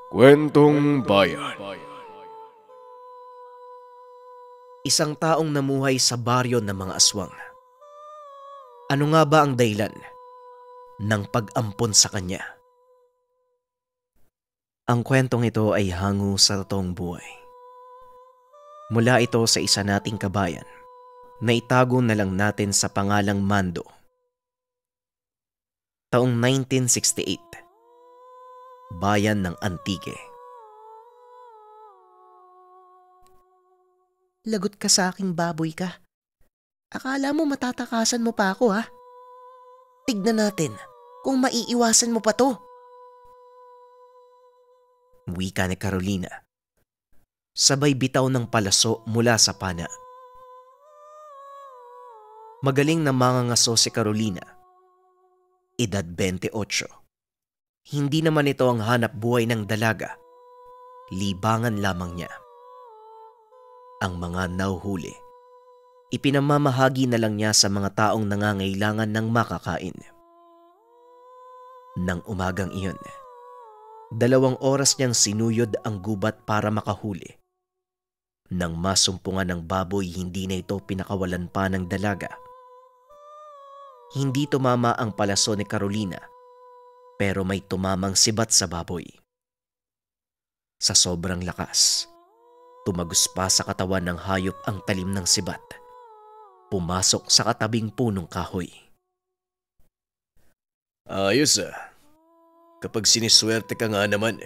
Kwentong Bayan. Isang taong namuhay sa baryo ng mga aswang. Ano nga ba ang dahilan ng pag-ampon sa kanya? Ang kwentong ito ay hango sa totoong buhay. Mula ito sa isa nating kabayan na itago na lang natin sa pangalang Mando. Taong 1968, bayan ng Antique. Lagot ka sa aking baboy ka. Akala mo matatakasan mo pa ako, ha? Tignan natin kung maiiwasan mo pa to. Wika ni Carolina. Sabay bitaw ng palaso mula sa pana. Magaling na mangangaso si Carolina. Edad 28. Hindi naman ito ang hanap buhay ng dalaga. Libangan lamang niya. Ang mga nauhuli, ipinamamahagi na lang niya sa mga taong nangangailangan ng makakain. Nang umagang iyon, 2 oras niyang sinuyod ang gubat para makahuli. Nang masumpungan ng baboy, hindi na ito pinakawalan pa ng dalaga. Hindi tumama ang palaso ni Carolina, pero may tumamang sibat sa baboy. Sa sobrang lakas, tumagos pa sa katawan ng hayop ang talim ng sibat. Pumasok sa katabing punong kahoy. Ayos Kapag siniswerte ka nga naman,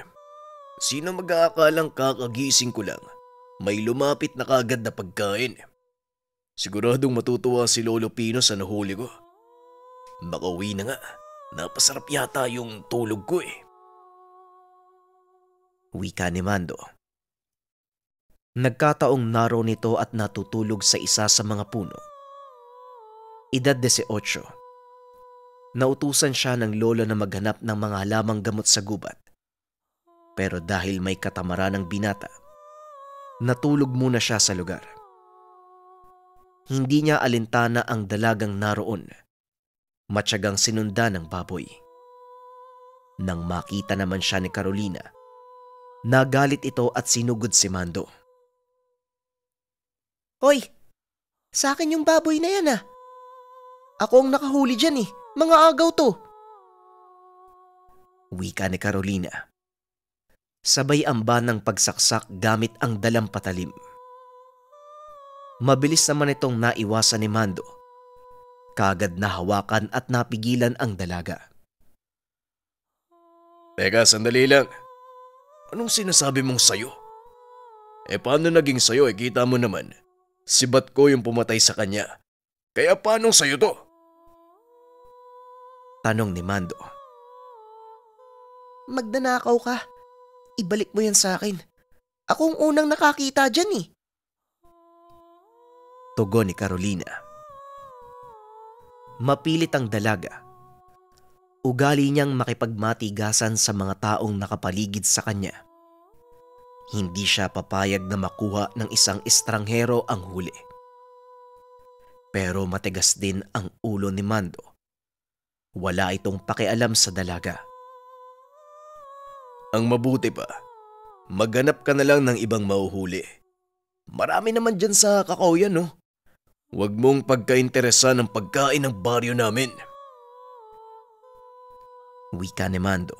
sino mag-aakalang kakagising ko lang, may lumapit na kagad na pagkain. Siguradong matutuwa si Lolo Pino sa nahuli ko. Makauwi na nga, napasarap yata yung tulog ko . Wika ni Mando. Nagkataong naroon nito at natutulog sa isa sa mga puno. Edad 18. Nautusan siya ng lolo na maghanap ng mga halamang gamot sa gubat. Pero dahil may katamaran ng binata, natulog muna siya sa lugar. Hindi niya alintana ang dalagang naroon. Matyagang sinundan ng baboy. Nang makita naman siya ni Carolina, nagalit ito at sinugod si Mando. Hoy, sa akin yung baboy na yan, ha? Ako ang nakahuli dyan, Mga agaw to. Wika ni Carolina. Sabay amba ng pagsaksak gamit ang dalampatalim. Mabilis naman itong naiwasan ni Mando. Kagad nahawakan at napigilan ang dalaga. Teka, sandali lang. Anong sinasabi mong sayo? Paano naging sayo? Kita mo naman. Sibat ko yung pumatay sa kanya. Kaya paanong sayo to? Tanong ni Mando. Magdanakaw ka. Ibalik mo yan sa akin. Ako ang unang nakakita dyan, Tugon ni Carolina. Mapilit ang dalaga. Ugali niyang makipagmatigasan sa mga taong nakapaligid sa kanya. Hindi siya papayag na makuha ng isang estranghero ang huli. Pero matigas din ang ulo ni Mando. Wala itong pakialam sa dalaga. Ang mabuti pa, maghanap ka na lang ng ibang mauhuli. Marami naman dyan sa kakauyan, no? Huwag mong pagkainteresan ng pagkain ng baryo namin. Wika ni Mando.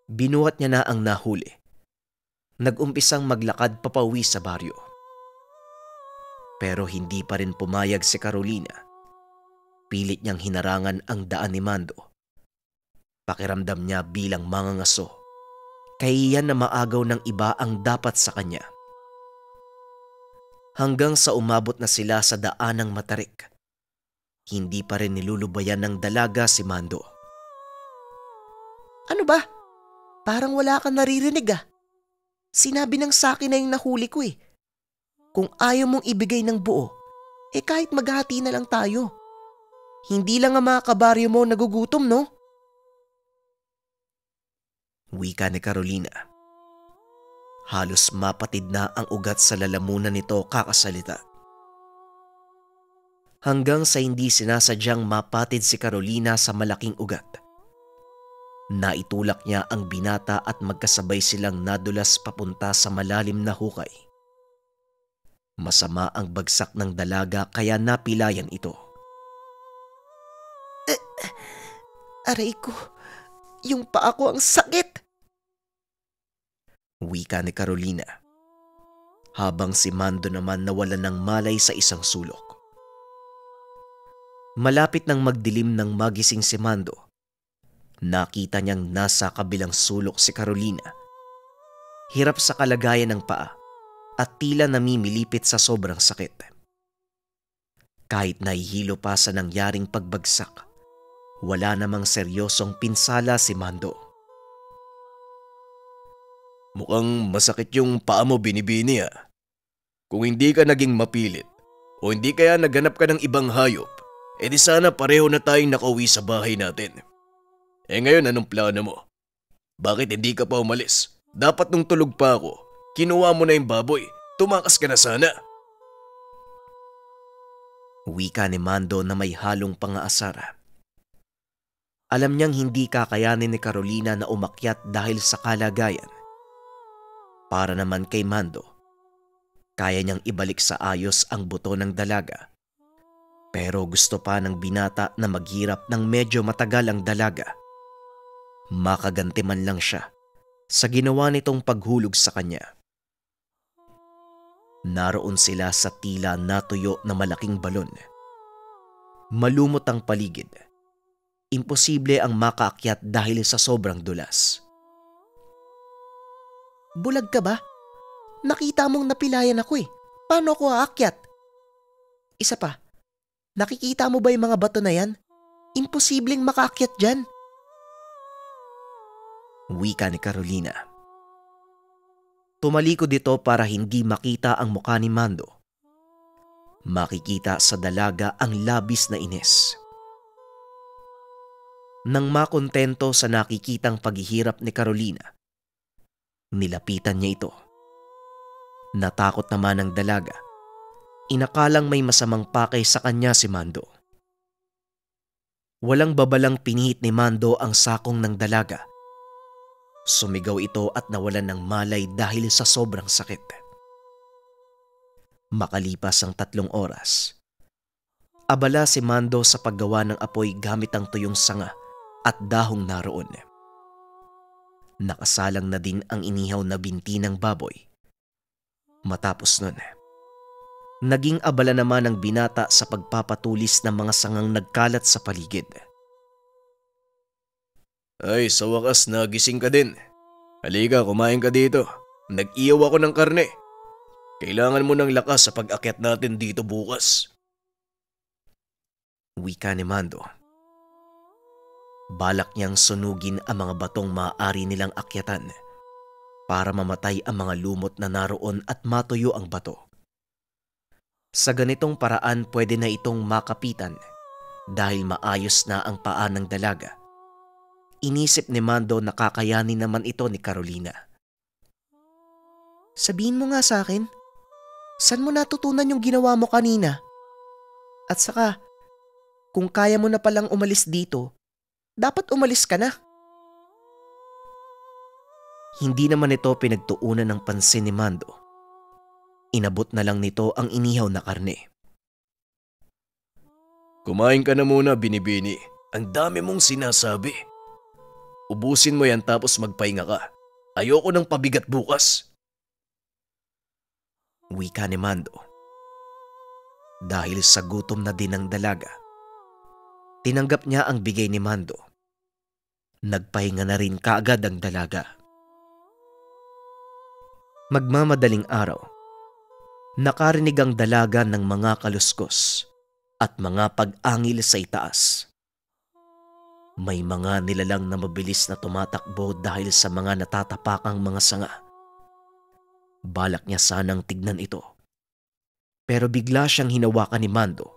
Binuhat niya na ang nahuli. Nag-umpisang maglakad papauwi sa baryo. Pero hindi pa rin pumayag si Carolina. Pilit niyang hinarangan ang daan ni Mando. Pakiramdam niya bilang mangangaso. Kahihiyan na maagaw ng iba ang dapat sa kanya. Hanggang sa umabot na sila sa daanang matarik. Hindi pa rin nilulubayan ng dalaga si Mando. Ano ba? Parang wala kang naririnig, Sinabi ng sakin na yung nahuli ko, Kung ayaw mong ibigay ng buo, kahit maghati na lang tayo. Hindi lang ang mga kabaryo mo nagugutom, no? Wika ni Carolina. Halos mapatid na ang ugat sa lalamunan nito kakasalita. Hanggang sa hindi sinasadyang mapatid si Carolina sa malaking ugat. Naitulak niya ang binata at magkasabay silang nadulas papunta sa malalim na hukay. Masama ang bagsak ng dalaga kaya napilayan ito. Aray ko, yung paa ko ang sakit! Wika ni Carolina, habang si Mando naman nawalan ng malay sa isang sulok. Malapit nang magdilim nang magising si Mando, nakita niyang nasa kabilang sulok si Carolina. Hirap sa kalagayan ng paa at tila namimilipit sa sobrang sakit. Kahit nahihilo pa sa nangyaring pagbagsak, wala namang seryosong pinsala si Mando. Mukhang masakit yung paa mo, Binibini ah. Kung hindi ka naging mapilit o hindi kaya naghanap ka ng ibang hayop, edi sana pareho na tayong nakauwi sa bahay natin. Ngayon anong plano mo? Bakit hindi ka pa umalis? Dapat nung tulog pa ako, kinuha mo na yung baboy. Tumakas ka na sana. Wika ni Mando na may halong pangaasara. Alam niyang hindi kakayanin ni Carolina na umakyat dahil sa kalagayan. Para naman kay Mando, kaya niyang ibalik sa ayos ang buto ng dalaga. Pero gusto pa ng binata na maghirap ng medyo matagal ang dalaga. Makaganti man lang siya sa ginawa nitong paghulog sa kanya. Naroon sila sa tila natuyo na malaking balon. Malumot ang paligid. Imposible ang makaakyat dahil sa sobrang dulas. Bulag ka ba? Nakita mong napilayan ako eh. Paano ako aakyat? Isa pa, nakikita mo ba yung mga bato na yan? Imposibleng makaakyat dyan. Wika ni Carolina. Tumalikod ito para hindi makita ang mukha ni Mando. Makikita sa dalaga ang labis na inis. Nang makontento sa nakikitang paghihirap ni Carolina, nilapitan niya ito. Natakot naman ang dalaga. Inakalang may masamang pakay sa kanya si Mando. Walang babalang pinihit ni Mando ang sakong ng dalaga. Sumigaw ito at nawalan ng malay dahil sa sobrang sakit. Makalipas ang 3 oras, abala si Mando sa paggawa ng apoy gamit ang tuyong sanga at dahong naroon. Nakasalang na din ang inihaw na binti ng baboy. Matapos nun, naging abala naman ang binata sa pagpapatulis ng mga sangang nagkalat sa paligid. Ay, sa wakas nagising ka din. Halika, kumain ka dito. Nag-iyaw ako ng karne. Kailangan mo ng lakas sa pag-akyat natin dito bukas. Wika ni Mando. Balak niyang sunugin ang mga batong maaari nilang akyatan para mamatay ang mga lumot na naroon at matuyo ang bato. Sa ganitong paraan pwede na itong makapitan dahil maayos na ang paa ng dalaga. Inisip ni Mando na kakayanin naman ito ni Carolina. Sabihin mo nga sa akin, saan mo natutunan yung ginawa mo kanina? At saka, kung kaya mo na palang umalis dito, dapat umalis ka na. Hindi naman ito pinagtuunan ng pansin ni Mando. Inabot na lang nito ang inihaw na karne. Kumain ka na muna, Binibini. Ang dami mong sinasabi. Ubusin mo yan tapos magpahinga ka. Ayoko ng pabigat bukas. Wika ni Mando. Dahil sa gutom na din ng dalaga, tinanggap niya ang bigay ni Mando. Nagpahinga na rin kaagad ang dalaga. Magmamadaling araw, nakarinig ang dalaga ng mga kaluskos at mga pag-angil sa itaas. May mga nilalang na mabilis na tumatakbo dahil sa mga natatapakang mga sanga. Balak niya sanang tignan ito. Pero bigla siyang hinawakan ni Mando.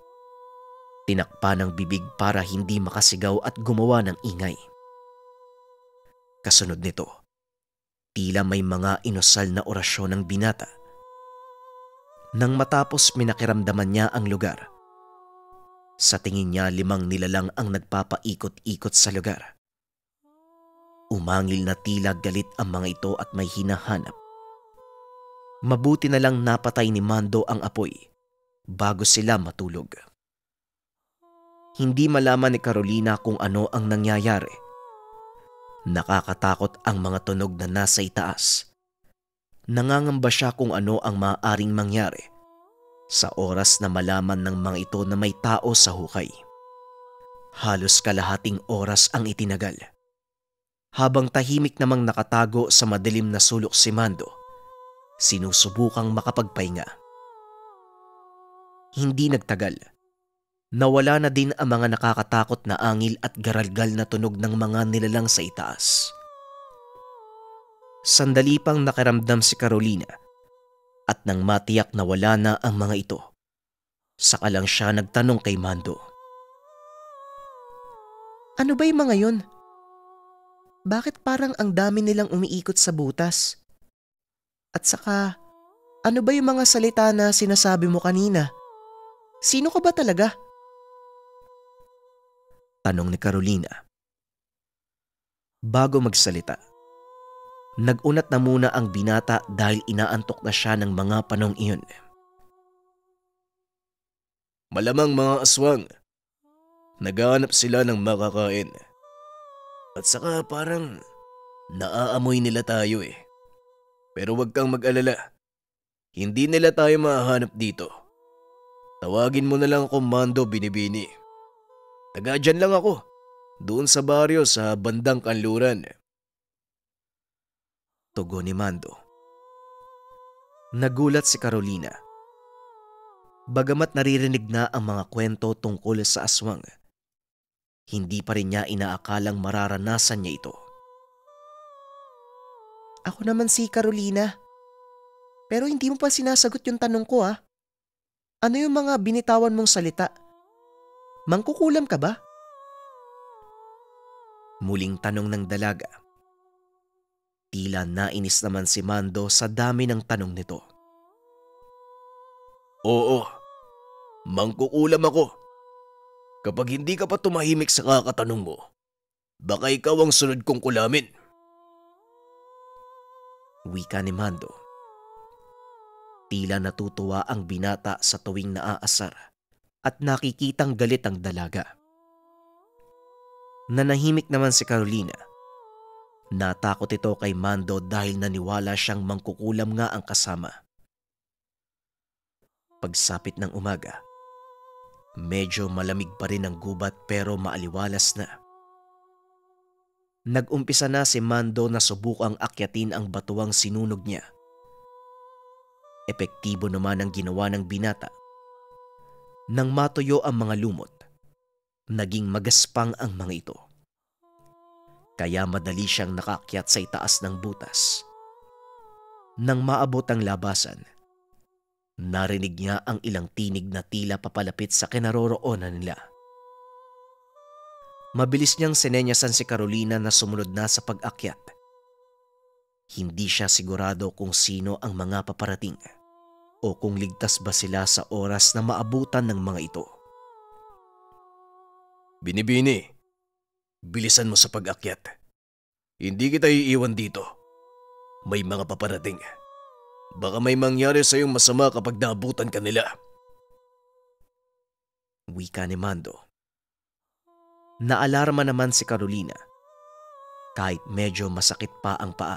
Tinakpa ng bibig para hindi makasigaw at gumawa ng ingay. Kasunod nito, tila may mga inusal na orasyon ng binata. Nang matapos minakiramdaman niya ang lugar, sa tingin niya 5 nilalang ang nagpapaikot-ikot sa lugar. Umangil na tila galit ang mga ito at may hinahanap. Mabuti na lang napatay ni Mando ang apoy bago sila matulog. Hindi malaman ni Carolina kung ano ang nangyayari. Nakakatakot ang mga tunog na nasa itaas. Nangangamba siya kung ano ang maaaring mangyari sa oras na malaman ng mga ito na may tao sa hukay. Halos kalahating oras ang itinagal. Habang tahimik namang nakatago sa madilim na sulok si Mando, sinusubukang makapagpahinga. Hindi nagtagal. Nawala na din ang mga nakakatakot na angil at garalgal na tunog ng mga nilalang sa itaas. Sandali pang nakiramdam si Carolina at nang matiyak na wala na ang mga ito, saka lang siya nagtanong kay Mando. Ano ba yung mga yun? Bakit parang ang dami nilang umiikot sa butas? At saka, ano ba yung mga salita na sinasabi mo kanina? Sino ka ba talaga? Tanong ni Carolina. Bago magsalita, nagunat na muna ang binata dahil inaantok na siya ng mga panong iyon. Malamang mga aswang. Naghahanap sila ng makakain. At saka parang naaamoy nila tayo eh. Pero wag kang mag-alala. Hindi nila tayo mahahanap dito. Tawagin mo na lang ako Mando Binibini. Taga dyan lang ako. Doon sa baryo sa bandang kanluran. Tugon ni Mando. Nagulat si Carolina. Bagamat naririnig na ang mga kwento tungkol sa aswang, hindi pa rin niya inaakalang mararanasan niya ito. Ako naman si Carolina. Pero hindi mo pa sinasagot yung tanong ko ah. Ano yung mga binitawan mong salita? Mangkukulam ka ba? Muling tanong ng dalaga. Tila nainis naman si Mando sa dami ng tanong nito. Oo, mangkukulam ako. Kapag hindi ka pa tumahimik sa kakatanong mo, baka ikaw ang sunod kong kulamin. Wika ni Mando. Tila natutuwa ang binata sa tuwing naaasar at nakikitang galit ang dalaga. Nanahimik naman si Carolina. Natakot ito kay Mando dahil naniwala siyang mangkukulam nga ang kasama. Pagsapit ng umaga, medyo malamig pa rin ang gubat pero maaliwalas na. Nag-umpisa na si Mando na subukang akyatin ang batuang sinunog niya. Epektibo naman ang ginawa ng binata. Nang matuyo ang mga lumot, naging magaspang ang mga ito. Kaya madali siyang nakaakyat sa itaas ng butas. Nang maabot ang labasan, narinig niya ang ilang tinig na tila papalapit sa kinaroroonan nila. Mabilis niyang sinenyasan si Carolina na sumunod na sa pag-akyat. Hindi siya sigurado kung sino ang mga paparating o kung ligtas ba sila sa oras na maabutan ng mga ito. Binibini, bilisan mo sa pag-akyat. Hindi kita iiwan dito. May mga paparating. Baka may mangyari sa iyong masama kapag naabutan ka nila. Wika ni Mando. Naalarma naman si Carolina. Kahit medyo masakit pa ang paa,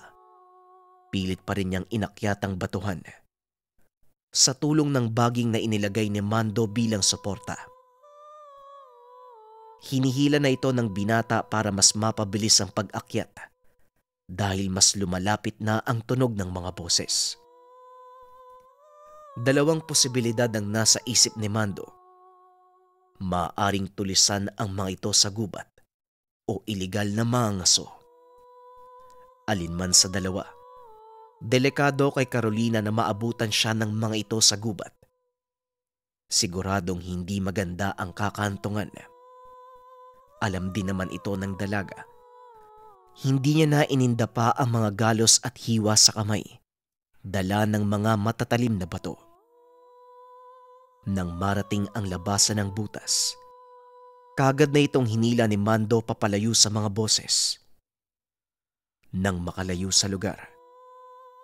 pilit pa rin niyang inakyat ang batuhan. Sa tulong ng baging na inilagay ni Mando bilang suporta. Hinihila na ito ng binata para mas mapabilis ang pag-akyat dahil mas lumalapit na ang tunog ng mga boses. Dalawang posibilidad ang nasa isip ni Mando. Maaaring tulisan ang mga ito sa gubat o iligal na mga ngaso. Alinman sa dalawa, delikado kay Carolina na maabutan siya ng mga ito sa gubat. Siguradong hindi maganda ang kakantungan. Alam din naman ito ng dalaga. Hindi niya na ininda pa ang mga galos at hiwa sa kamay, dala ng mga matatalim na bato. Nang marating ang labasan ng butas, kagad na itong hinila ni Mando papalayo sa mga boses. Nang makalayo sa lugar,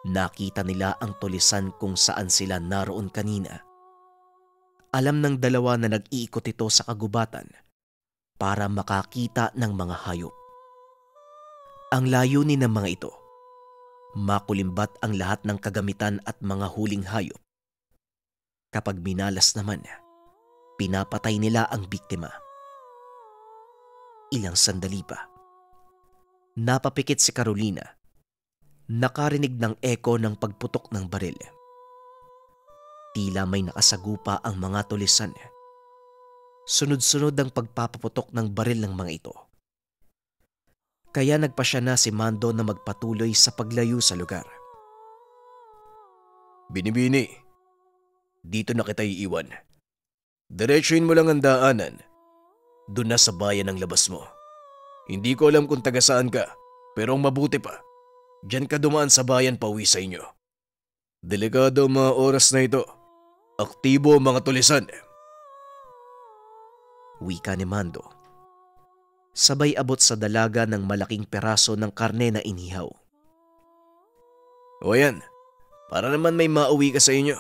nakita nila ang tulisan kung saan sila naroon kanina. Alam ng dalawa na nag-iikot ito sa kagubatan para makakita ng mga hayop. Ang layunin ng mga ito, makulimbat ang lahat ng kagamitan at mga huling hayop. Kapag minalas naman, pinapatay nila ang biktima. Ilang sandali pa, napapikit si Carolina. Nakarinig ng eko ng pagputok ng baril. Tila may nakasagupa ang mga tulisan. Sunod-sunod ang pagpapaputok ng baril ng mga ito. Kaya nagpasya na si Mando na magpatuloy sa paglayo sa lugar. Binibini, dito na kita iiwan. Diretsuhin mo lang ang daanan. Doon na sa bayan ang labas mo. Hindi ko alam kung taga saan ka, pero ang mabuti pa, diyan ka dumaan sa bayan pauwi sa inyo. Delikado ang mga oras na ito. Aktibo ang mga tulisan. Wika ni Mando. Sabay abot sa dalaga ng malaking peraso ng karne na inihaw. O yan, para naman may mauwi ka sa inyo.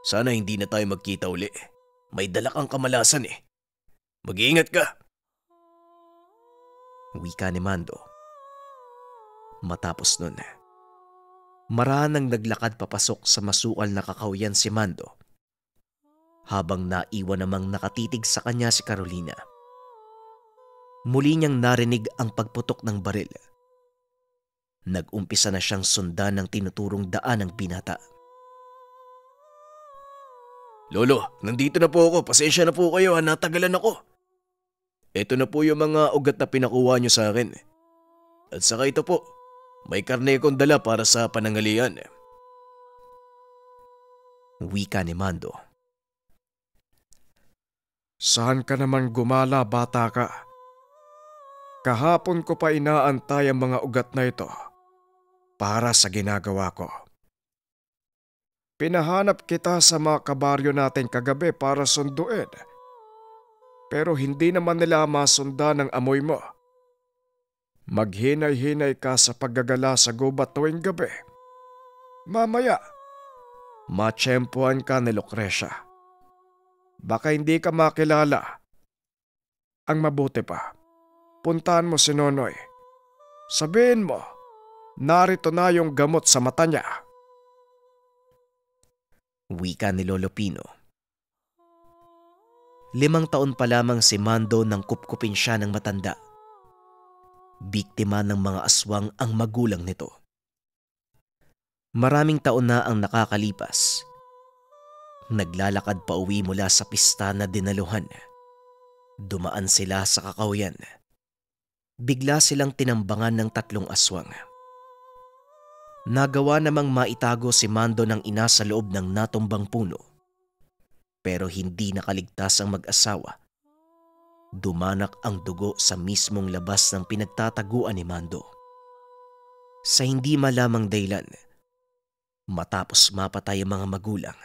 Sana hindi na tayo magkita uli. May dala kang kamalasan eh. Mag-iingat ka. Wika ni Mando. Matapos nun, maranang naglakad papasok sa masukal na kakahuyan si Mando, habang naiwan namang nakatitig sa kanya si Carolina. Muli niyang narinig ang pagputok ng baril. Nag-umpisa na siyang sundan ng tinuturong daan ng binata. Lolo, nandito na po ako. Pasensya na po kayo, natagalan ako. Ito na po yung mga ugat na pinakuha niyo sa akin. At saka ito po, may karne akong dala para sa panangalian. Wika ni Mando. Saan ka naman gumala, bata ka? Kahapon ko pa inaantay ang mga ugat na ito para sa ginagawa ko. Pinahanap kita sa mga kabaryo natin kagabi para sunduin. Pero hindi naman nila masundan ang amoy mo. Maghinay-hinay ka sa paggagala sa gubat tuwing gabi. Mamaya, matsyempuhan ka ni Lucrecia. Baka hindi ka makilala. Ang mabuti pa, puntahan mo si Nonoy. Sabihin mo, narito na yung gamot sa mata niya. Wika ni Lolo Pino. 5 taon pa lamang si Mando nang kupkupin siya ng matanda. Biktima ng mga aswang ang magulang nito. Maraming taon na ang nakakalipas. Naglalakad pa uwi mula sa pista na dinaluhan. Dumaan sila sa kakahuyan. Bigla silang tinambangan ng 3 aswang. Nagawa namang maitago si Mando ng ina sa loob ng natumbang puno. Pero hindi nakaligtas ang mag-asawa. Dumanak ang dugo sa mismong labas ng pinagtataguan ni Mando. Sa hindi malamang dahilan, matapos mapatay ang mga magulang,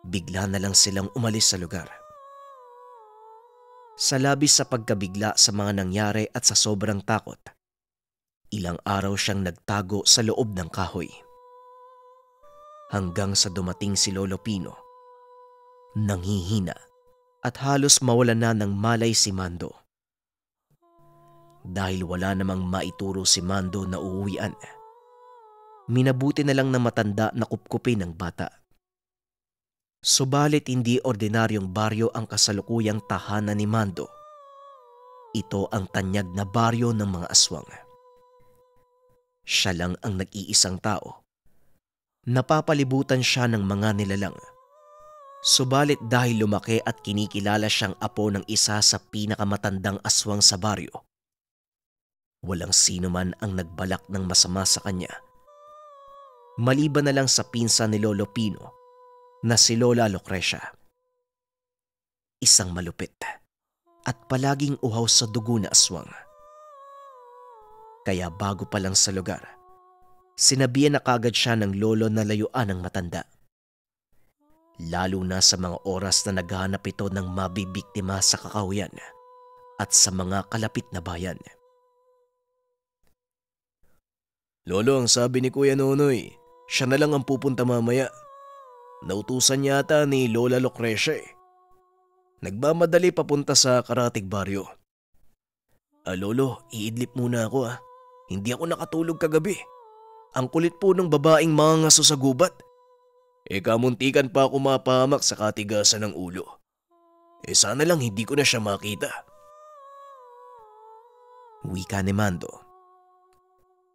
bigla na lang silang umalis sa lugar. Sa labis sa pagkabigla sa mga nangyari at sa sobrang takot, ilang araw siyang nagtago sa loob ng kahoy. Hanggang sa dumating si Lolo Pino. Nanghihina at halos mawala na ng malay si Mando. Dahil wala namang maituro si Mando na uuwian, minabuti na lang na matanda na kupkupin ng bata. Subalit hindi ordinaryong baryo ang kasalukuyang tahanan ni Mando. Ito ang tanyag na baryo ng mga aswang. Siya lang ang nag-iisang tao. Napapalibutan siya ng mga nilalang. Subalit dahil lumaki at kinikilala siyang apo ng isa sa pinakamatandang aswang sa baryo, walang sino man ang nagbalak ng masama sa kanya. Maliban na lang sa pinsan ni Lolo Pino na si Lola Lucrecia. Isang malupit at palaging uhaw sa dugo na aswang. Kaya bago pa lang sa lugar, sinabihan na kagad siya ng lolo na layuan ng matanda. Lalo na sa mga oras na naghahanap ito ng mabibiktima sa kakahuyan at sa mga kalapit na bayan. Lolo, ang sabi ni Kuya Nonoy, siya na lang ang pupunta mamaya. Nautusan yata ni Lola Lucrecia eh. Nagmamadali papunta sa Karatig Baryo. Lolo, iidlip muna ako ah. Hindi ako nakatulog kagabi. Ang kulit po ng babaeng mangangaso sa gubat. Kamuntikan pa ako mapahamak sa katigasan ng ulo. Sana lang hindi ko na siya makita. Wika ni Mando.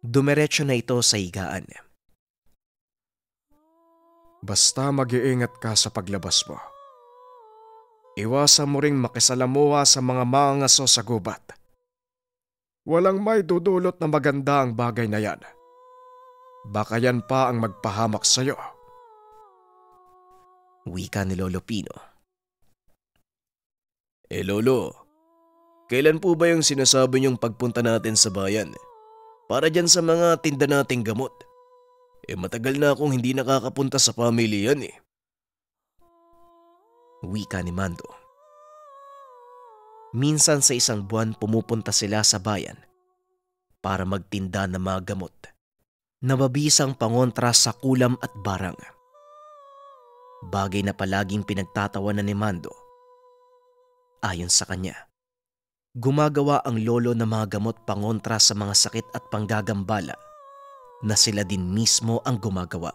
Dumiretso na ito sa higaan. Basta mag-iingat ka sa paglabas mo. Iwasan mo ring makisalamuha sa mga mangangaso sa gubat. Walang may dudulot na maganda ang bagay na yan. Baka yan pa ang magpahamak sa'yo. Wika ni Lolo Pino. Lolo, kailan po ba yung sinasabi niyong pagpunta natin sa bayan? Para dyan sa mga tinda nating gamot. Matagal na akong hindi nakakapunta sa pamilya yan eh. Wika ni Mando. Minsan sa isang buwan pumupunta sila sa bayan para magtinda ng mga gamot na mabisang pangontra sa kulam at barang. Bagay na palaging pinagtatawanan ni Mando. Ayon sa kanya, gumagawa ang lolo ng mga gamot pangontra sa mga sakit at panggagambala na sila din mismo ang gumagawa.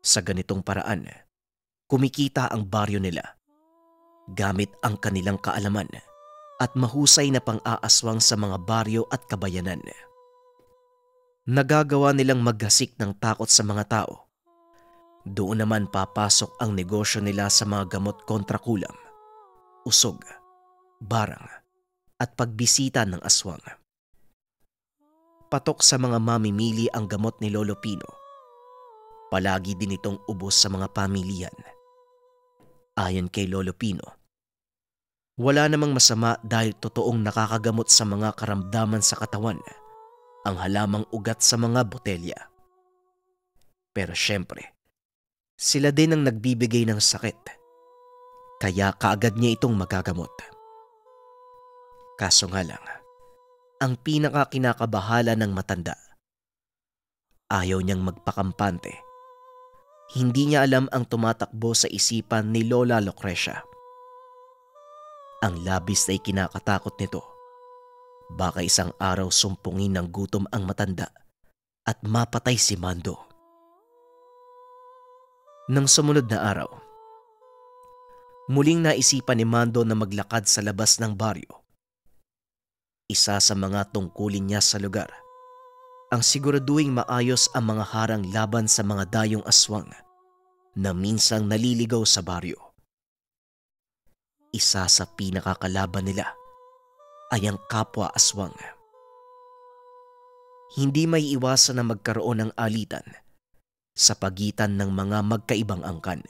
Sa ganitong paraan, kumikita ang baryo nila gamit ang kanilang kaalaman at mahusay na pang-aaswang sa mga baryo at kabayanan. Nagagawa nilang maghasik ng takot sa mga tao. Doon naman papasok ang negosyo nila sa mga gamot kontra kulam, usog, barang at pagbisita ng aswang. Patok sa mga mamimili ang gamot ni Lolo Pino. Palagi din itong ubos sa mga pamilihan. Ayon kay Lolo Pino, wala namang masama dahil totoong nakakagamot sa mga karamdaman sa katawan ang halamang ugat sa mga botelya. Pero syempre, sila din ang nagbibigay ng sakit, kaya kaagad niya itong magagamot. Kaso nga lang, ang pinakakinakabahala ng matanda, ayaw niyang magpakampante. Hindi niya alam ang tumatakbo sa isipan ni Lola Lucrecia. Ang labis na ikinakatakot nito, baka isang araw sumpungin ng gutom ang matanda at mapatay si Mando. Nang sumunod na araw, muling naisipan ni Mando na maglakad sa labas ng baryo. Isa sa mga tungkulin niya sa lugar ang siguraduhing maayos ang mga harang laban sa mga dayong aswang na minsang naliligaw sa baryo. Isa sa pinakakalaban nila ay ang kapwa aswang. Hindi may iwasan na magkaroon ng alitan sa pagitan ng mga magkaibang angkan.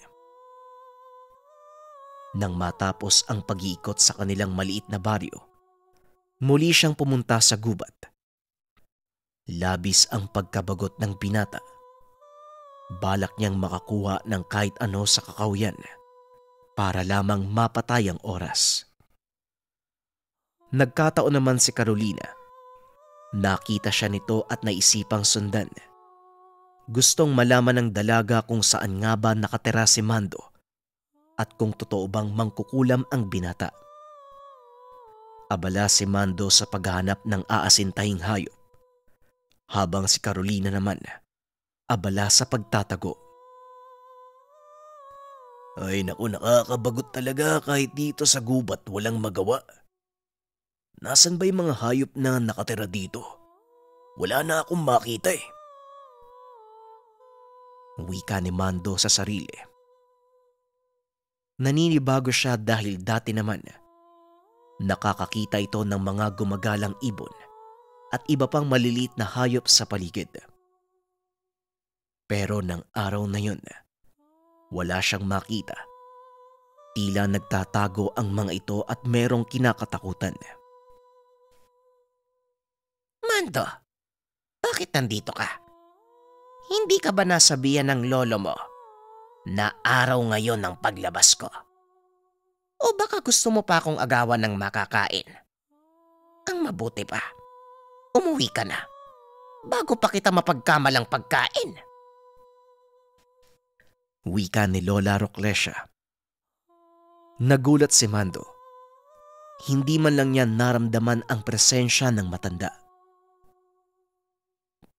Nang matapos ang pag-iikot sa kanilang maliit na baryo, muli siyang pumunta sa gubat. Labis ang pagkabagot ng binata. Balak niyang makakuha ng kahit ano sa kakawyan para lamang mapatay ang oras. Nagkataon naman si Carolina. Nakita siya nito at naisipang sundan. Gustong malaman ng dalaga kung saan nga ba nakatira si Mando at kung totoo bang mangkukulam ang binata. Abala si Mando sa paghahanap ng aasintahing hayop, habang si Carolina naman abala sa pagtatago. Ay naku, nakakabagot talaga kahit dito sa gubat walang magawa. Nasaan ba yung mga hayop na nakatira dito? Wala na akong makita eh. Wika ni Mando sa sarili. Naninibago siya dahil dati naman nakakakita ito ng mga gumagalang ibon at iba pang maliliit na hayop sa paligid. Pero nang araw na yun, wala siyang makita. Tila nagtatago ang mga ito at merong kinakatakutan. Mando, bakit nandito ka? Hindi ka ba nasabihan ng lolo mo na araw ngayon ng paglabas ko? O baka gusto mo pa akong agawan ng makakain? Ang mabuti pa, umuwi ka na. bago pa kita mapagkamalang pagkain. Wika ni Lola Roclesia. Nagulat si Mando. Hindi man lang niya naramdaman ang presensya ng matanda.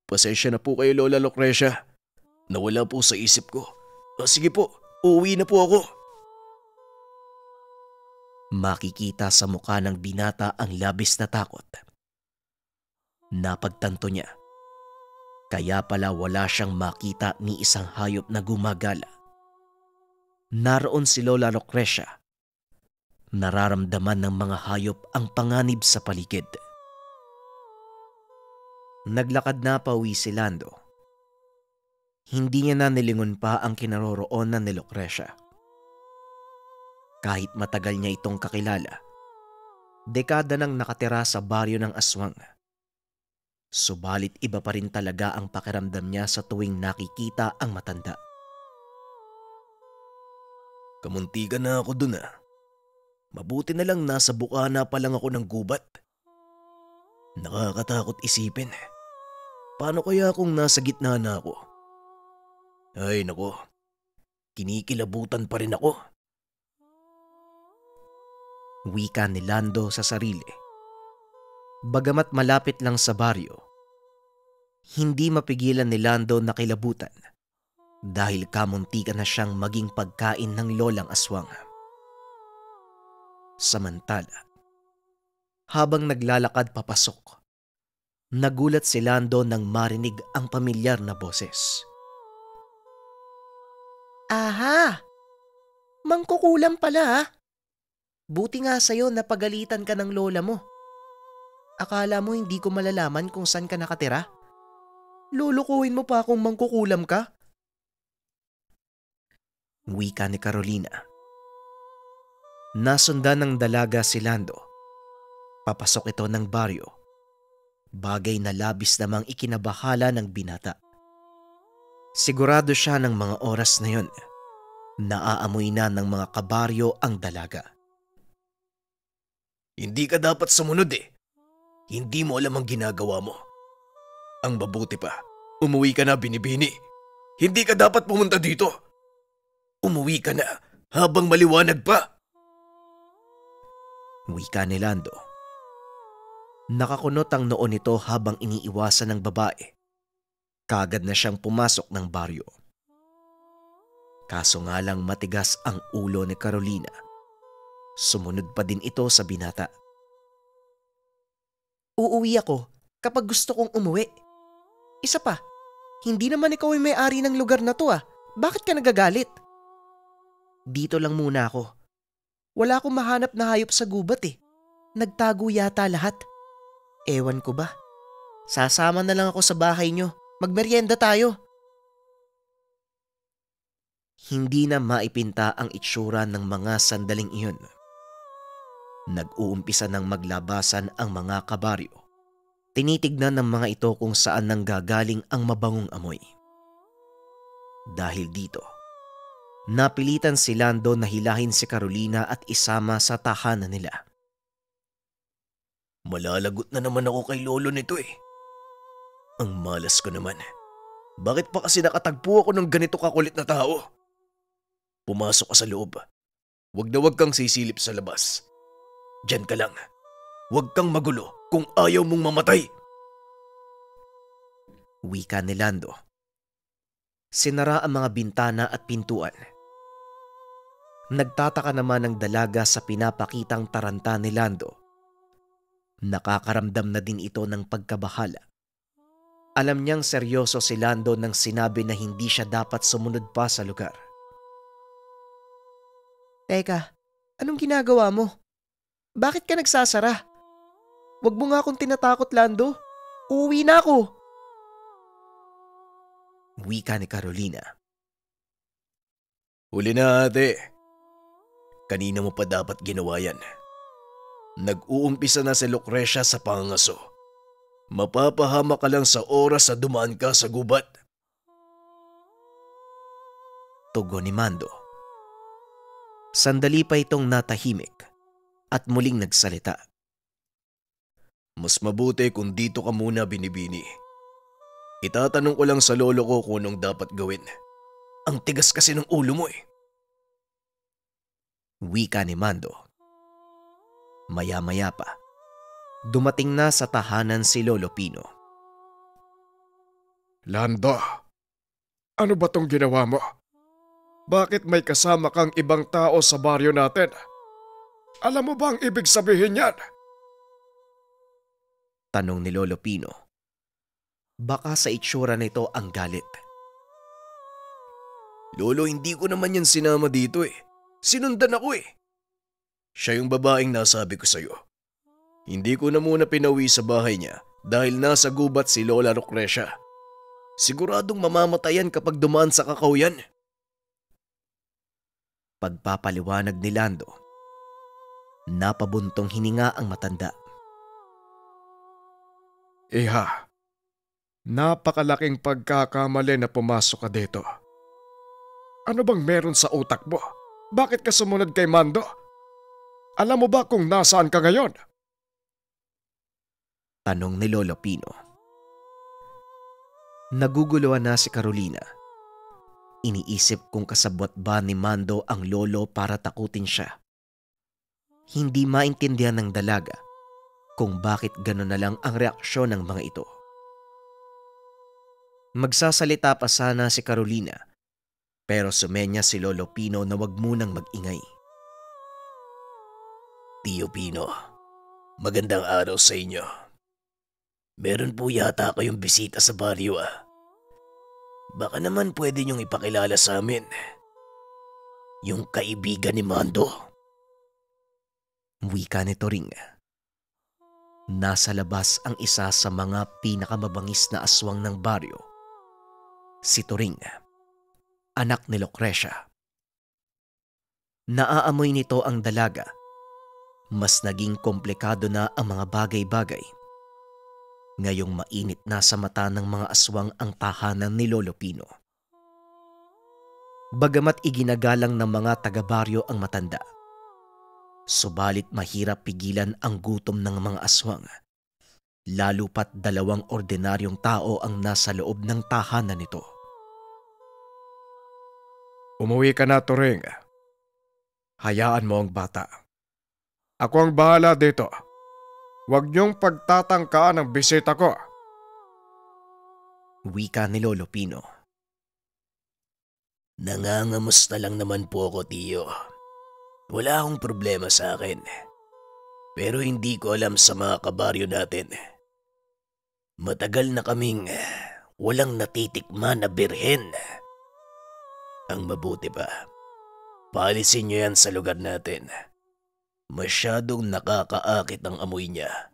Pasensya na po kayo, Lola Lucrecia. Nawala po sa isip ko. Sige po, uuwi na po ako. Makikita sa mukha ng binata ang labis na takot. Napagtanto niya. Kaya pala wala siyang makita ni isang hayop na gumagala. Naroon si Lola Lucrecia. Nararamdaman ng mga hayop ang panganib sa paligid. Naglakad na pauwi si Lando. Hindi niya na nilingon pa ang kinaroroonan ni Lucrecia. Kahit matagal niya itong kakilala, dekada nang nakatira sa baryo ng Aswang. Subalit iba pa rin talaga ang pakiramdam niya sa tuwing nakikita ang matanda. Kamuntikan na ako dun ah. Mabuti na lang nasa bukana pa lang ako ng gubat. Nakakatakot isipin. Paano kaya kung nasa gitna na ako? Ay nako, kinikilabutan pa rin ako. Wika ni Lando sa sarili. Bagamat malapit lang sa baryo, hindi mapigilan ni Lando na kilabutan dahil kamuntikan na siyang maging pagkain ng lolang aswang. Samantala, habang naglalakad papasok, nagulat si Lando nang marinig ang pamilyar na boses. Aha! Mangkukulam pala ha? Buti nga sa'yo na pagalitan ka ng lola mo. Akala mo hindi ko malalaman kung saan ka nakatira? Lulukuhin mo pa akong mangkukulam ka? Wika ni Carolina. Nasundan ng dalaga si Lando. Papasok ito ng baryo. Bagay na labis namang ikinabahala ng binata. Sigurado siya ng mga oras na yon. Naaamoy na ng mga kabaryo ang dalaga. Hindi ka dapat sumunod eh. Hindi mo alam ang ginagawa mo. Ang mabuti pa, umuwi ka na, Binibini. Hindi ka dapat pumunta dito. Umuwi ka na habang maliwanag pa. Wika ni Lando. Nakakunot ang noo nito habang iniiwasan ng babae. Kagad na siyang pumasok ng baryo. Kaso nga lang matigas ang ulo ni Carolina. Sumunod pa din ito sa binata. Uuwi ako kapag gusto kong umuwi. Isa pa, hindi naman ikaw yung may-ari ng lugar na to ah. Bakit ka nagagalit? Dito lang muna ako. Wala akong mahanap na hayop sa gubat eh. Nagtago yata lahat. Ewan ko ba? Sasama na lang ako sa bahay nyo. Magmeryenda tayo. Hindi na maipinta ang itsura ng mga sandaling iyon. Nag-uumpisa ng maglabasan ang mga kabaryo. Tinitignan ng mga ito kung saan nanggagaling ang mabangong amoy. Dahil dito, napilitan si Lando na hilahin si Carolina at isama sa tahanan nila. Malalagot na naman ako kay lolo nito eh. Ang malas ko naman. Bakit pa kasi nakatagpo ako ng ganito kakulit na tao? Pumasok ka sa loob. Huwag na huwag kang sisilip sa labas. Diyan ka lang. Huwag kang magulo kung ayaw mong mamatay. Wika ni Lando. Sinara ang mga bintana at pintuan. Nagtataka naman ang dalaga sa pinapakitang taranta ni Lando. Nakakaramdam na din ito ng pagkabahala. Alam niyang seryoso si Lando nang sinabi na hindi siya dapat sumunod pa sa lugar. Teka, anong ginagawa mo? Bakit ka nagsasara? Huwag mo nga akong tinatakot, Lando. Uuwi na ako. Wika ni Carolina. Huli na ate. Kanina mo pa dapat ginawa yan. Nag-uumpisa na si Lucrecia sa pangangaso. Mapapahama ka lang sa oras na dumaan ka sa gubat. Tugon ni Mando. Sandali pa itong natahimik at muling nagsalita. Mas mabuti kung dito ka muna, Binibini. Itatanong ko lang sa lolo ko kung anong dapat gawin. Ang tigas kasi ng ulo mo eh. Wika ni Mando. Maya-maya pa, dumating na sa tahanan si Lolo Pino. Lando, ano ba tong ginawa mo? Bakit may kasama kang ibang tao sa baryo natin? Alam mo ba ang ibig sabihin yan? Tanong ni Lolo Pino. Baka sa itsura nito ang galit. Lolo, hindi ko naman yan sinama dito eh. Sinundan ako eh. Siya yung babaeng nasabi ko sa'yo. Hindi ko na muna pinawi sa bahay niya dahil nasa gubat si Lola Lucrecia. Siguradong mamamatayan kapag dumaan sa kakao yan. Pagpapaliwanag ni Lando, napabuntong hininga ang matanda. Iha, napakalaking pagkakamali na pumasok ka dito. Ano bang meron sa utak mo? Bakit ka sumunod kay Mando? Alam mo ba kung nasaan ka ngayon? Tanong ni Lolo Pino. Naguguluhan na si Carolina. Iniisip kung kasabwat ba ni Mando ang lolo para takutin siya. Hindi maintindihan ng dalaga kung bakit gano'n na lang ang reaksyon ng mga ito. Magsasalita pa sana si Carolina, pero sumenya si Lolo Pino na wag munang mag-ingay. Tio Pino, magandang araw sa inyo. Meron po yata kayong bisita sa baryo ah. Baka naman pwede niyong ipakilala sa amin. Yung kaibigan ni Mando. Wika ni Toring. Nasa labas ang isa sa mga pinakamabangis na aswang ng baryo. Si Toring, anak ni Lucrecia. Naaamoy nito ang dalaga. Mas naging komplikado na ang mga bagay-bagay. Ngayong mainit na sa mata ng mga aswang ang tahanan ni Lolo Pino. Bagamat iginagalang ng mga taga-baryo ang matanda, subalit mahirap pigilan ang gutom ng mga aswang, lalo pat 2 ordinaryong tao ang nasa loob ng tahanan nito. Umuwi ka na, Toring. Hayaan mo ang bata. Ako ang bahala dito. Huwag niyong pagtatangkaan ang bisita ko. Wika ni Lolo Pino. Nangangamusta lang naman po ako, Tiyo. Wala akong problema sa akin. Pero hindi ko alam sa mga kabaryo natin. Matagal na kaming walang natitikman na birhen. Ang mabuti pa, paalisin niyo yan sa lugar natin. Masyadong nakakaakit ang amoy niya.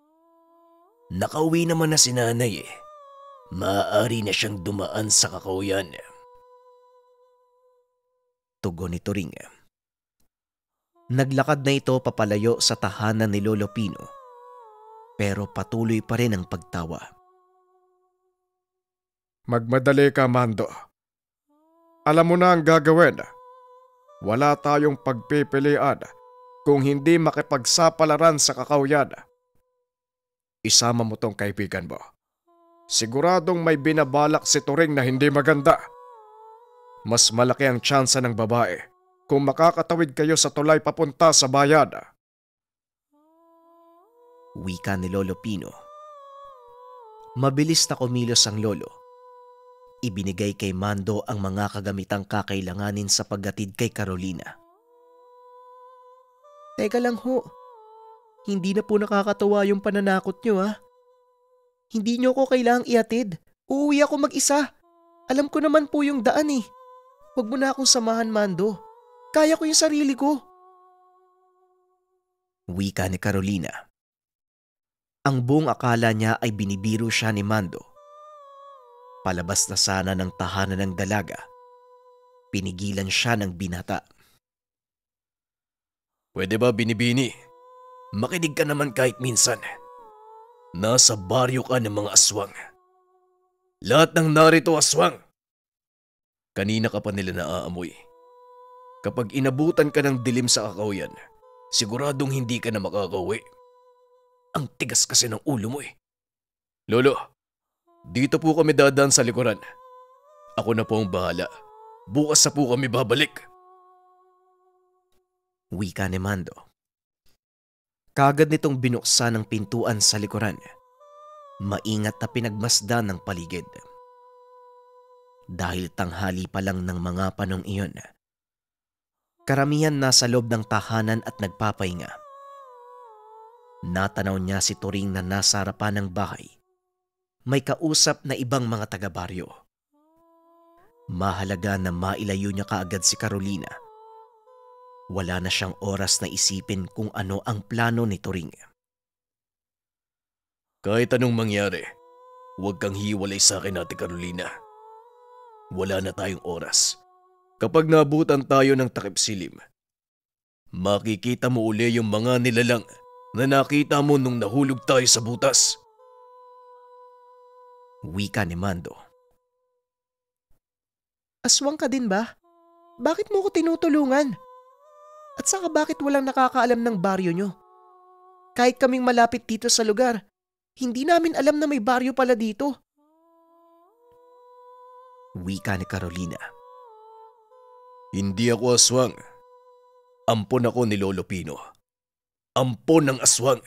Nakauwi naman na si nanay eh. Maaari na siyang dumaan sa kakauyan. Tugon ni Toring. Naglakad na ito papalayo sa tahanan ni Lolo Pino, pero patuloy pa rin ang pagtawa. Magmadali ka, Mando. Alam mo na ang gagawin. Wala tayong pagpipilian kung hindi makipagsapalaran sa kakauyan. Isama mo tong kaibigan mo. Siguradong may binabalak si Toring na hindi maganda. Mas malaki ang tsansa ng babae kung makakatawid kayo sa tulay papunta sa bayan. Wika ni Lolo Pino. Mabilis na kumilos ang lolo. Ibinigay kay Mando ang mga kagamitang kakailanganin sa paggatid kay Carolina. Teka lang ho. Hindi na po nakakatawa yung pananakot nyo ha. Hindi nyo ko kailangang ihatid. Uuwi ako mag-isa. Alam ko naman po yung daan eh. Huwag mo na akong samahan, Mando. Kaya ko yung sarili ko. Wika ni Carolina. Ang buong akala niya ay binibiro siya ni Mando. Palabas na sana ng tahanan ng dalaga. Pinigilan siya ng binata. Pwede ba, Binibini? Makinig ka naman kahit minsan. Nasa baryo ka ng mga aswang. Lahat ng narito aswang. Kanina ka pa nila naaamoy. Kapag inabutan ka ng dilim sa kakauyan, siguradong hindi ka na makakauwi. Ang tigas kasi ng ulo mo eh. Lolo, Dito po kami dadaan sa likuran. Ako na po ang bahala. Bukas na po kami babalik. Wika ni Mando. Kagad nitong binuksan ang pintuan sa likuran. Maingat na pinagmasdan ng paligid. Dahil tanghali pa lang ng mga panong iyon, karamihan nasa loob ng tahanan at nagpapahinga. Natanaw niya si Turing na nasa harapan ng bahay. May kausap na ibang mga taga-baryo. Mahalaga na mailayo niya kaagad si Carolina. Wala na siyang oras na isipin kung ano ang plano ni Turing. Kahit anong mangyari, huwag kang hiwalay sa akin, Ate Carolina. Wala na tayong oras. Kapag nabutan tayo ng takip silim, makikita mo uli yung mga nilalang na nakita mo nung nahulog tayo sa butas. Wika ni Mando. Aswang ka din ba? Bakit mo ko tinutulungan? At saka bakit walang nakakaalam ng baryo nyo? Kahit kaming malapit dito sa lugar, hindi namin alam na may baryo pala dito. Wika ni Carolina. Hindi ako aswang. Ampon ako ni Lolo Pino. Ampon ng aswang.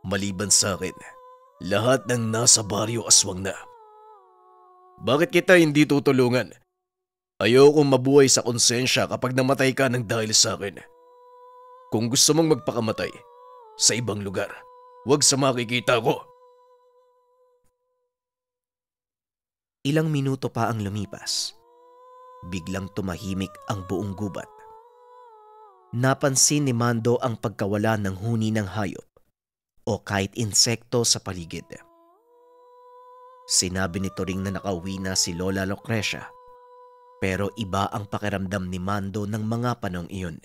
Maliban sa akin, lahat ng nasa baryo aswang na. Bakit kita hindi tutulungan? Ayokong mabuhay sa konsensya kapag namatay ka ng dahil sa akin. Kung gusto mong magpakamatay, sa ibang lugar, huwag sa makikita ko. Ilang minuto pa ang lumipas. Biglang tumahimik ang buong gubat. Napansin ni Mando ang pagkawala ng huni ng hayop o kahit insekto sa paligid. Sinabi ni Turing na nakauwi na si Lola Lucrecia, pero iba ang pakiramdam ni Mando ng mga panong iyon.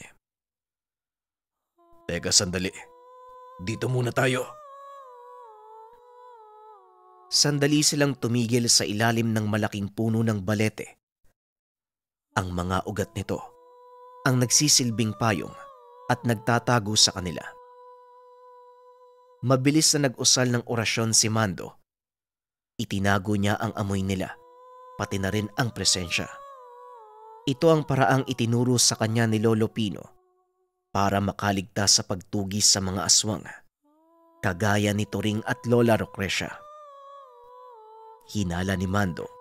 Teka sandali, dito muna tayo. Sandali silang tumigil sa ilalim ng malaking puno ng balete. Ang mga ugat nito ang nagsisilbing payong at nagtatago sa kanila. Mabilis na nag-usal ng orasyon si Mando. Itinago niya ang amoy nila, pati na rin ang presensya. Ito ang paraang itinuro sa kanya ni Lolo Pino para makaligtas sa pagtugis sa mga aswang, kagaya ni Turing at Lola Lucrecia. Hinala ni Mando.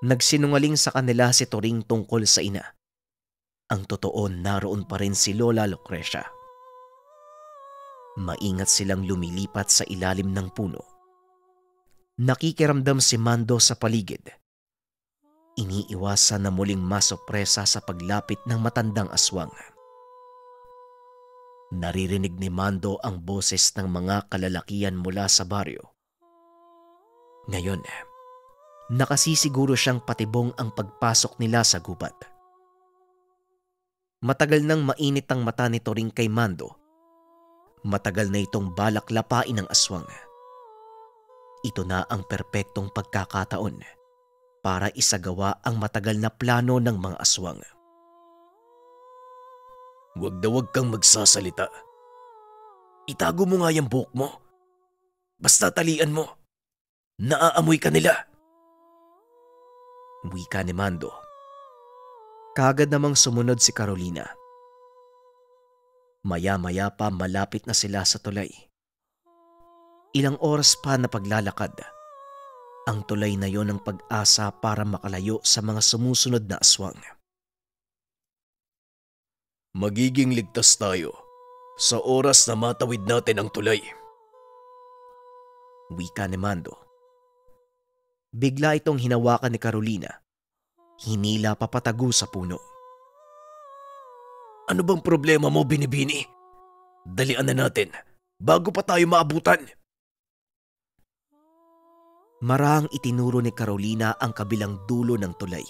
Nagsinungaling sa kanila si Turing tungkol sa ina. Ang totoo, naroon pa rin si Lola Lucrecia. Maingat silang lumilipat sa ilalim ng puno. Nakikiramdam si Mando sa paligid. Iniiwasan na muling masopresa sa paglapit ng matandang aswang. Naririnig ni Mando ang boses ng mga kalalakian mula sa baryo. Ngayon, nakasisiguro siyang patibong ang pagpasok nila sa gubat. Matagal nang mainit ang mata ni Turing kay Mando. Matagal na itong balak lapain ng aswang. Ito na ang perpektong pagkakataon para isagawa ang matagal na plano ng mga aswang. Huwag na huwag kang magsasalita. Itago mo nga yung buhok mo. Basta talian mo. Naaamoy ka nila. Wika ni Mando. Kagad namang sumunod si Carolina. Maya-maya pa malapit na sila sa tulay. Ilang oras pa na paglalakad. Ang tulay na yon ang pag-asa para makalayo sa mga sumusunod na aswang. Magiging ligtas tayo sa oras na matawid natin ang tulay. Wika ni Mando. Bigla itong hinawakan ni Carolina. Hinila papatago sa puno. Ano bang problema mo, Binibini? Dalian na natin bago pa tayo maabutan. Marahang itinuro ni Carolina ang kabilang dulo ng tulay.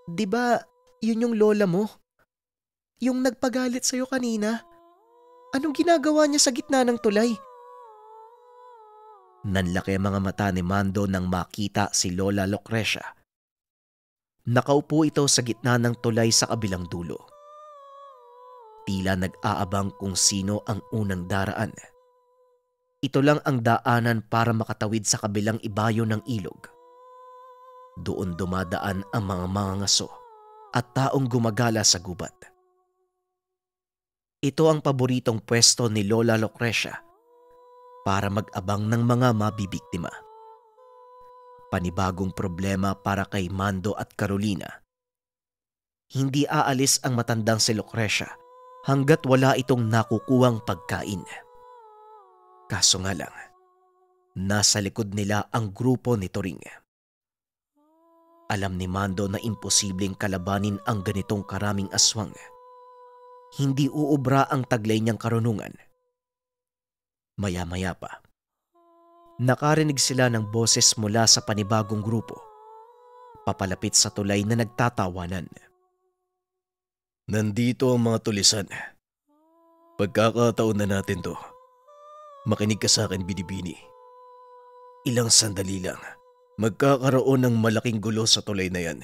Di ba yun yung lola mo? Yung nagpagalit sa'yo kanina? Anong ginagawa niya sa gitna ng tulay? Nanlaki ang mga mata ni Mando nang makita si Lola Lucrecia. Nakaupo ito sa gitna ng tulay sa kabilang dulo. Tila nag-aabang kung sino ang unang daraan. Ito lang ang daanan para makatawid sa kabilang ibayo ng ilog. Doon dumadaan ang mga mangangaso at taong gumagala sa gubat. Ito ang paboritong pwesto ni Lola Lucrecia para mag-abang ng mga mabibiktima. Panibagong problema para kay Mando at Carolina. Hindi aalis ang matandang si Lucrecia hanggat wala itong nakukuhang pagkain. Kaso nga lang, nasa likod nila ang grupo ni Turing. Alam ni Mando na imposibleng kalabanin ang ganitong karaming aswang. Hindi uubra ang taglay niyang karunungan. Maya-maya pa, nakarinig sila ng boses mula sa panibagong grupo, papalapit sa tulay na nagtatawanan. Nandito ang mga tulisan. Pagkakataon na natin to. Makinig ka sa akin, Binibini. Ilang sandali lang, magkakaroon ng malaking gulo sa tulay na yan.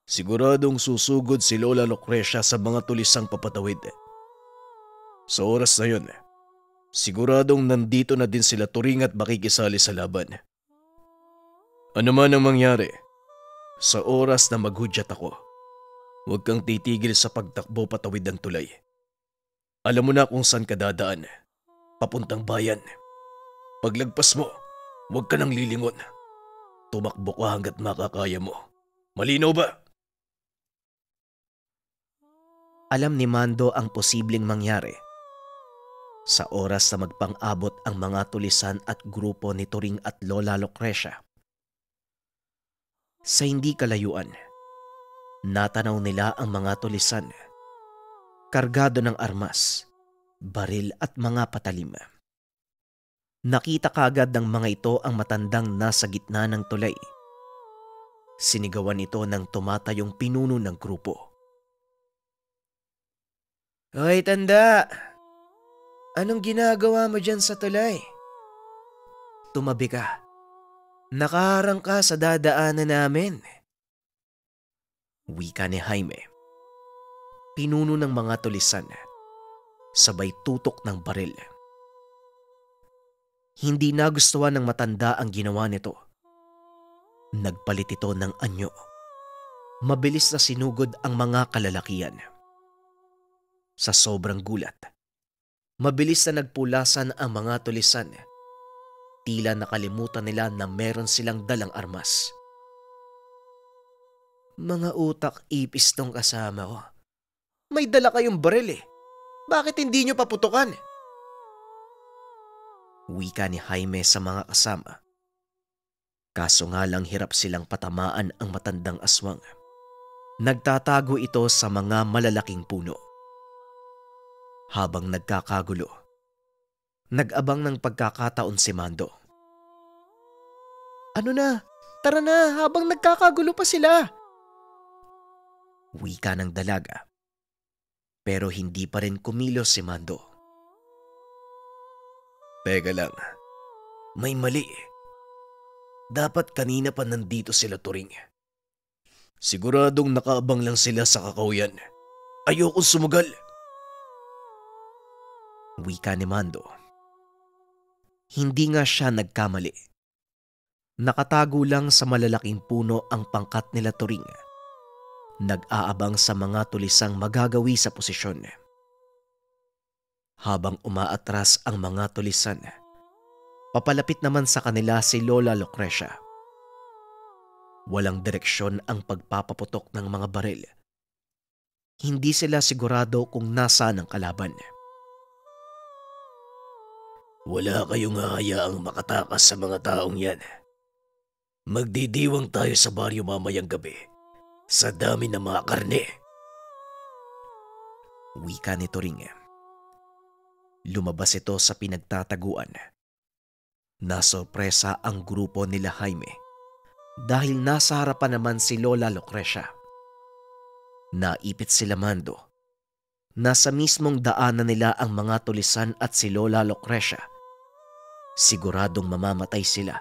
Siguradong susugod si Lola Lucrecia sa mga tulisang papatawid. Sa oras na yun, siguradong nandito na din sila Turing at makikisali sa laban. Ano man ang mangyari, sa oras na maghudyat ako, huwag kang titigil sa pagtakbo patawid ng tulay. Alam mo na kung saan ka dadaan. Papuntang bayan. Paglagpas mo, huwag ka nang lilingon. Tumakbo ka hanggat makakaya mo. Malinaw ba? Alam ni Mando ang posibleng mangyari. Sa oras na magpang-abot ang mga tulisan at grupo ni Turing at Lola Lucrecia. Sa hindi kalayuan, natanaw nila ang mga tulisan. Kargado ng armas, baril at mga patalim. Nakita kaagad ng mga ito ang matandang nasa gitna ng tulay. Sinigawan ito ng tumatayong pinuno ng grupo. Hoy tanda! Anong ginagawa mo dyan sa tulay? Tumabi ka. Nakaharang ka sa dadaanan namin. Wika ni Jaime. Pinuno ng mga tulisan. Sabay tutok ng baril. Hindi nagustuhan ng matanda ang ginawa nito. Nagpalit ito ng anyo. Mabilis na sinugod ang mga kalalakian. Sa sobrang gulat, mabilis na nagpulasan ang mga tulisan. Tila nakalimutan nila na meron silang dalang armas. Mga utak ipis tong kasama ko. May dala kayong baril eh. Bakit hindi nyo paputukan? Wika ni Jaime sa mga kasama. Kaso nga lang hirap silang patamaan ang matandang aswang. Nagtatago ito sa mga malalaking puno. Habang nagkakagulo, nag-abang ng pagkakataon si Mando. Ano na? Tara na, habang nagkakagulo pa sila. Wika ng dalaga. Pero hindi pa rin kumilos si Mando. Teka lang, may mali. Dapat kanina pa nandito sila Turing. Siguradong nakaabang lang sila sa kakauyan. Ayokong sumugal. Wika ni Mando. Hindi nga siya nagkamali. Nakatago lang sa malalaking puno ang pangkat nila Turing. Nag-aabang sa mga tulisang magagawi sa posisyon. Habang umaatras ang mga tulisan, papalapit naman sa kanila si Lola Lucrecia. Walang direksyon ang pagpapaputok ng mga baril. Hindi sila sigurado kung nasaan ang kalaban. Wala kayong hahayaang makatakas sa mga taong yan. Magdidiwang tayo sa baryo mamayang gabi sa dami ng mga karne. Wika ni Turing. Lumabas ito sa pinagtataguan. Nasorpresa ang grupo nila Jaime dahil nasa harapan naman si Lola Lucrecia. Naipit sila Mando. Nasa mismong daanan nila ang mga tulisan at si Lola Lucrecia. Siguradong mamamatay sila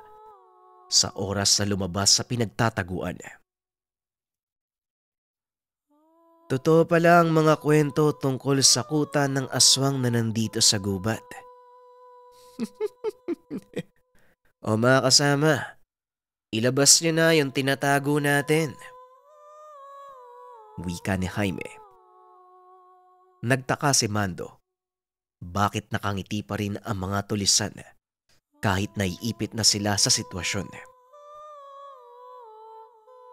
sa oras na lumabas sa pinagtataguan. Totoo pala ang mga kwento tungkol sa kuta ng aswang na nandito sa gubat. O mga kasama, ilabas niyo na yung tinatago natin. Wika ni Jaime. Nagtaka si Mando. Bakit nakangiti pa rin ang mga tulisan kahit naiipit na sila sa sitwasyon?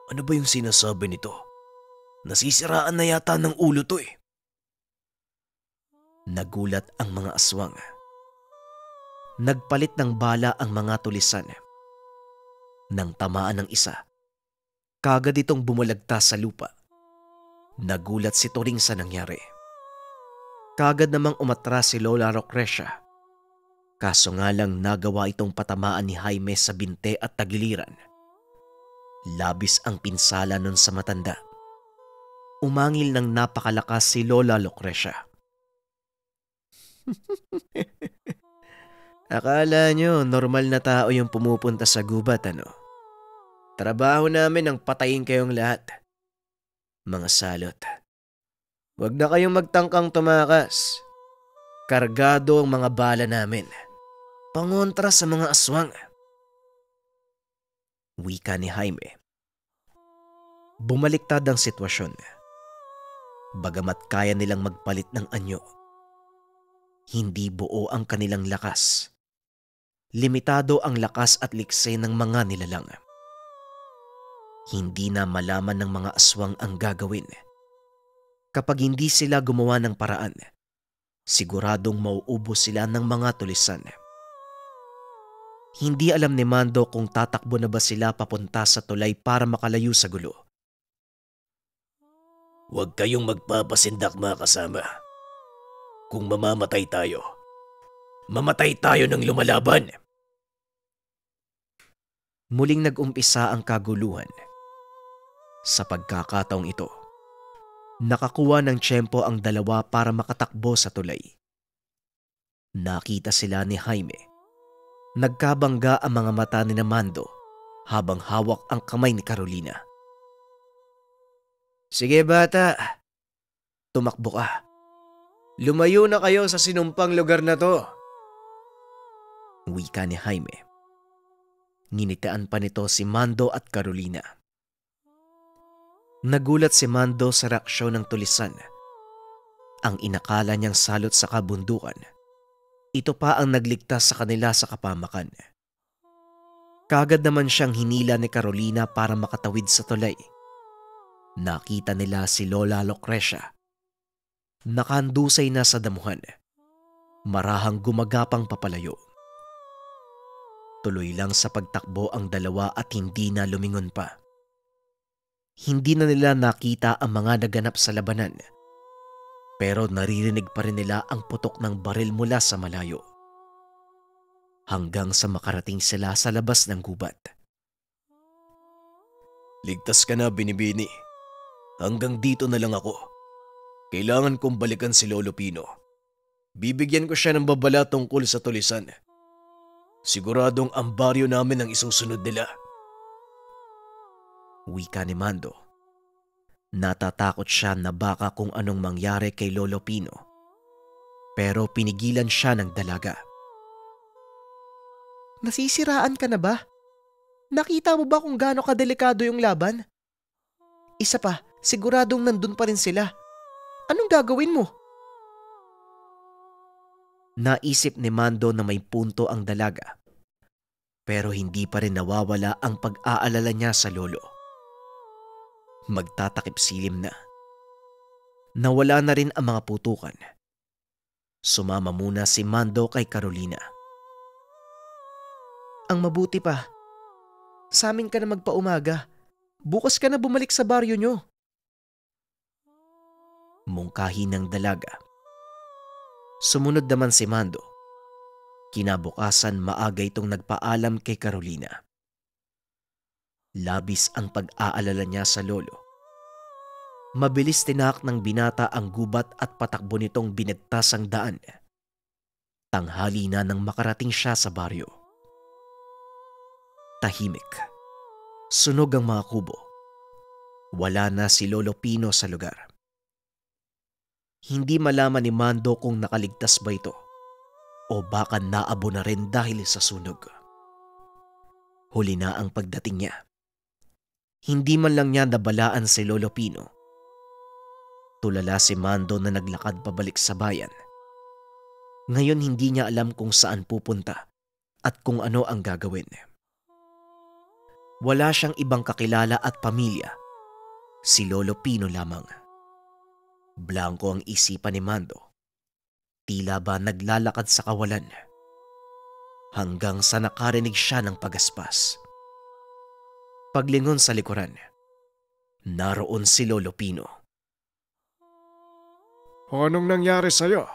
Ano ba yung sinasabi nito? Nasisiraan na yata ng ulo to eh. Nagulat ang mga aswang. Nagpalit ng bala ang mga tulisan. Nang tamaan ng isa, kagad itong bumulagtas sa lupa. Nagulat si Turing sa nangyari. Kagad namang umatras si Lola Lucrecia. Kaso nga lang nagawa itong patamaan ni Jaime sa binte at tagiliran. Labis ang pinsala nun sa matanda. Umangil ng napakalakas si Lola Lucrecia. Akala nyo normal na tao yung pumupunta sa gubat, ano? Trabaho namin ang patayin kayong lahat. Mga salot. Huwag na kayong magtangkang tumakas. Kargado ang mga bala namin. Pangontra sa mga aswang. Wika ni Jaime. Bumaliktad ang sitwasyon. Bagamat kaya nilang magpalit ng anyo, hindi buo ang kanilang lakas. Limitado ang lakas at likse ng mga nilalang. Hindi na malaman ng mga aswang ang gagawin. Kapag hindi sila gumawa ng paraan, siguradong mauubos sila ng mga tulisan. Hindi alam ni Mando kung tatakbo na ba sila papunta sa tulay para makalayo sa gulo. Huwag kayong magpapasindak mga kasama. Kung mamamatay tayo, mamatay tayo ng lumalaban. Muling nag-umpisa ang kaguluhan. Sa pagkakataong ito, nakakuha ng tiyempo ang dalawa para makatakbo sa tulay. Nakita sila ni Jaime. Nagkabangga ang mga mata ni Mando habang hawak ang kamay ni Carolina. Sige bata, tumakbo ka. Lumayo na kayo sa sinumpang lugar na to. Wika ni Jaime. Nginitian pa nito si Mando at Carolina. Nagulat si Mando sa reaksyon ng tulisan. Ang inakala niyang salot sa kabundukan, ito pa ang nagligtas sa kanila sa kapamakan. Kagad naman siyang hinila ni Carolina para makatawid sa tulay. Nakita nila si Lola Lucrecia. Nakandusay na sa damuhan. Marahang gumagapang papalayo. Tuloy lang sa pagtakbo ang dalawa at hindi na lumingon pa. Hindi na nila nakita ang mga naganap sa labanan. Pero naririnig pa rin nila ang putok ng baril mula sa malayo. Hanggang sa makarating sila sa labas ng gubat. Ligtas ka na, Binibini. Hanggang dito na lang ako. Kailangan kong balikan si Lolo Pino. Bibigyan ko siya ng babala tungkol sa tulisan. Siguradong ang baryo namin ang isusunod nila. Wika ni Mando. Natatakot siya na baka kung anong mangyari kay Lolo Pino. Pero pinigilan siya ng dalaga. Nasisiraan ka na ba? Nakita mo ba kung gaano kadelikado yung laban? Isa pa, siguradong nandun pa rin sila. Anong gagawin mo? Naisip ni Mando na may punto ang dalaga. Pero hindi pa rin nawawala ang pag-aalala niya sa lolo. Magtatakip silim na. Nawala na rin ang mga putukan. Sumama muna si Mando kay Carolina. Ang mabuti pa, sa amin ka na magpaumaga. Bukas ka na bumalik sa baryo nyo. Mungkahi ng dalaga. Sumunod naman si Mando. Kinabukasan maaga itong nagpaalam kay Carolina. Labis ang pag-aalala niya sa lolo. Mabilis tinahak ng binata ang gubat at patakbo nitong binagtas ang daan. Tanghali na nang makarating siya sa baryo. Tahimik. Sunog ang mga kubo. Wala na si Lolo Pino sa lugar. Hindi malaman ni Mando kung nakaligtas ba ito. o baka naabo na rin dahil sa sunog. Huli na ang pagdating niya. Hindi man lang niya nabalaan si Lolo Pino. Tulala si Mando na naglakad pabalik sa bayan. Ngayon hindi niya alam kung saan pupunta at kung ano ang gagawin. Wala siyang ibang kakilala at pamilya. Si Lolo Pino lamang. Blanko ang isipan ni Mando. Tila ba naglalakad sa kawalan. Hanggang sa nakarinig siya ng pagaspas. Paglingon sa likuran, naroon si Lolo Pino. Anong nangyari sa'yo?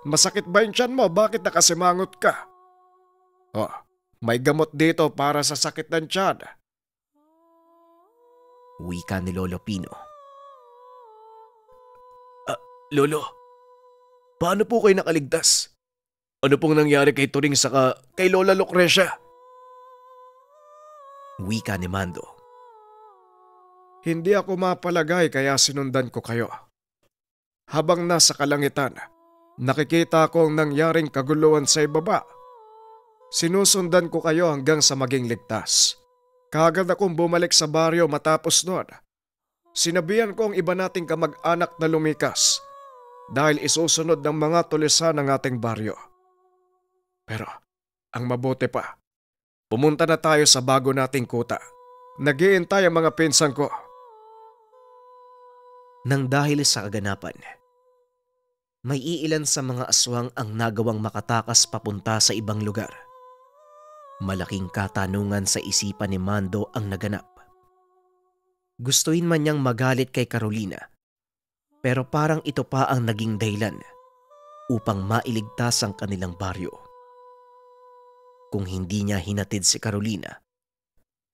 Masakit ba yung tiyan mo? Bakit nakasimangot ka? Oh, may gamot dito para sa sakit ng tiyan. Wika ni Lolo Pino. Lolo, paano po kayo nakaligtas? Ano pong nangyari kay Turing saka kay Lola Lucrecia? Wika ni Mando. Hindi ako mapalagay kaya sinundan ko kayo. Habang nasa kalangitan, nakikita ko ang nangyaring kaguluhan sa ibaba. Sinusundan ko kayo hanggang sa maging ligtas. Kaagad akong bumalik sa baryo matapos noon. Sinabihan ko ang iba nating kamag-anak na lumikas dahil isusunod ng mga tulisan ng ating baryo. Pero ang mabuti pa, pumunta na tayo sa bago nating kuta. Nag-iintay ang mga pinsan ko. Nang dahil sa kaganapan, may iilan sa mga aswang ang nagawang makatakas papunta sa ibang lugar. Malaking katanungan sa isipan ni Mando ang naganap. Gustuin man niyang magalit kay Carolina, pero parang ito pa ang naging dahilan upang mailigtas ang kanilang baryo. Kung hindi niya hinatid si Carolina,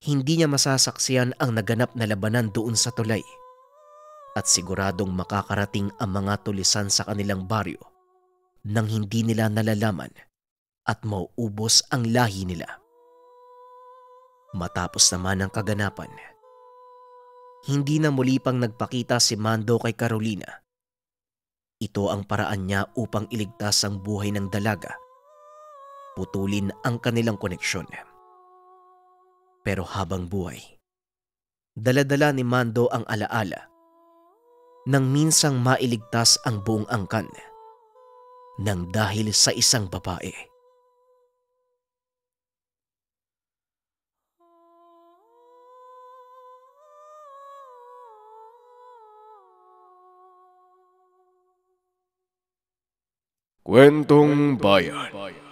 hindi niya masasaksiyan ang naganap na labanan doon sa tulay at siguradong makakarating ang mga tulisan sa kanilang baryo nang hindi nila nalalaman at mauubos ang lahi nila. Matapos naman ang kaganapan, hindi na muli pang nagpakita si Mando kay Carolina. Ito ang paraan niya upang iligtas ang buhay ng dalaga. Putulin ang kanilang koneksyon. Pero habang buhay, dala-dala ni Mando ang alaala nang minsang mailigtas ang buong angkan nang dahil sa isang babae. Kwentong Bayan.